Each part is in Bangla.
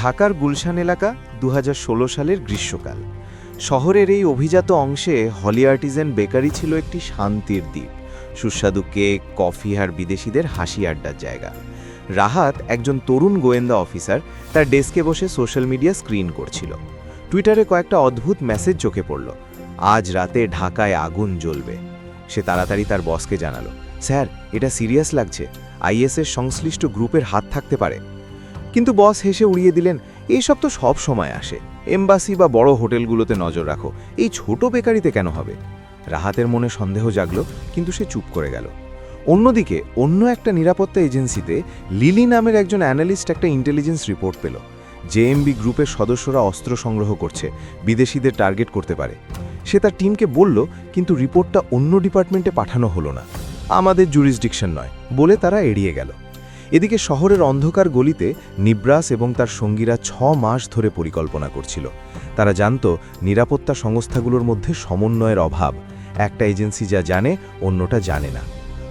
ঢাকার গুলশান এলাকা ২০১৬ সালের গ্রীষ্মকাল। শহরের এই অভিজাত অংশে হলি আর্টিজেন বেকারি ছিল একটি শান্তির দ্বীপ। সুস্বাদু কেক, কফি আর বিদেশিদের হাসি আড্ডার জায়গা। রাহাত, একজন তরুণ গোয়েন্দা অফিসার, তার ডেস্কে বসে সোশ্যাল মিডিয়া স্ক্রিন করছিল। টুইটারে কয়েকটা অদ্ভুত মেসেজ চোখে পড়ল। আজ রাতে ঢাকায় আগুন জ্বলবে। সে তাড়াতাড়ি তার বসকে জানালো, স্যার, এটা সিরিয়াস লাগছে, আইএসের সংশ্লিষ্ট গ্রুপের হাত থাকতে পারে। কিন্তু বস হেসে উড়িয়ে দিলেন, এইসব তো সব সময় আসে, এমবাসি বা বড় হোটেলগুলোতে নজর রাখো, এই ছোট বেকারিতে কেন হবে? রাহাতের মনে সন্দেহ জাগল, কিন্তু সে চুপ করে গেল। অন্যদিকে অন্য একটা নিরাপত্তা এজেন্সিতে লিলি নামের একজন অ্যানালিস্ট একটা ইন্টেলিজেন্স রিপোর্ট পেল। জেএমবি গ্রুপের সদস্যরা অস্ত্র সংগ্রহ করছে, বিদেশিদের টার্গেট করতে পারে। সে তার টিমকে বলল, কিন্তু রিপোর্টটা অন্য ডিপার্টমেন্টে পাঠানো হলো না, আমাদের জুরিসডিকশন নয় বলে তারা এড়িয়ে গেল। এদিকে শহরের অন্ধকার গলিতে নিব্রাস এবং তার সঙ্গীরা ৬ মাস ধরে পরিকল্পনা করছিল। তারা জানত নিরাপত্তা সংস্থাগুলোর মধ্যে সমন্বয়ের অভাব, একটা এজেন্সি যা জানে অন্যটা জানে না।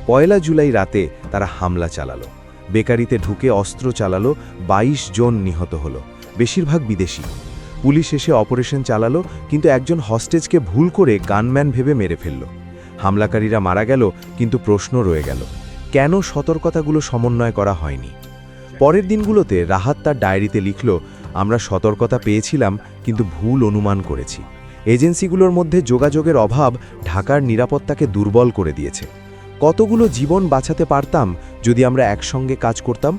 ১ জুলাই রাতে তারা হামলা চালালো, বেকারিতে ঢুকে অস্ত্র চালালো, ২২ জন নিহত হলো, বেশিরভাগ বিদেশি। পুলিশ এসে অপারেশন চালালো, কিন্তু একজন হস্টেজকে ভুল করে গানম্যান ভেবে মেরে ফেলল। হামলাকারীরা মারা গেল, কিন্তু প্রশ্ন রয়ে গেল, কেন সতর্কতাগুলো সমন্বয় করা হয়নি? পরের দিনগুলোতে রাহাত তার ডায়েরিতে লিখল, আমরা সতর্কতা পেয়েছিলাম, কিন্তু ভুল অনুমান করেছি। এজেন্সিগুলোর মধ্যে যোগাযোগের অভাব ঢাকার নিরাপত্তাকে দুর্বল করে দিয়েছে। কতগুলো জীবন বাঁচাতে পারতাম যদি আমরা একসঙ্গে কাজ করতাম।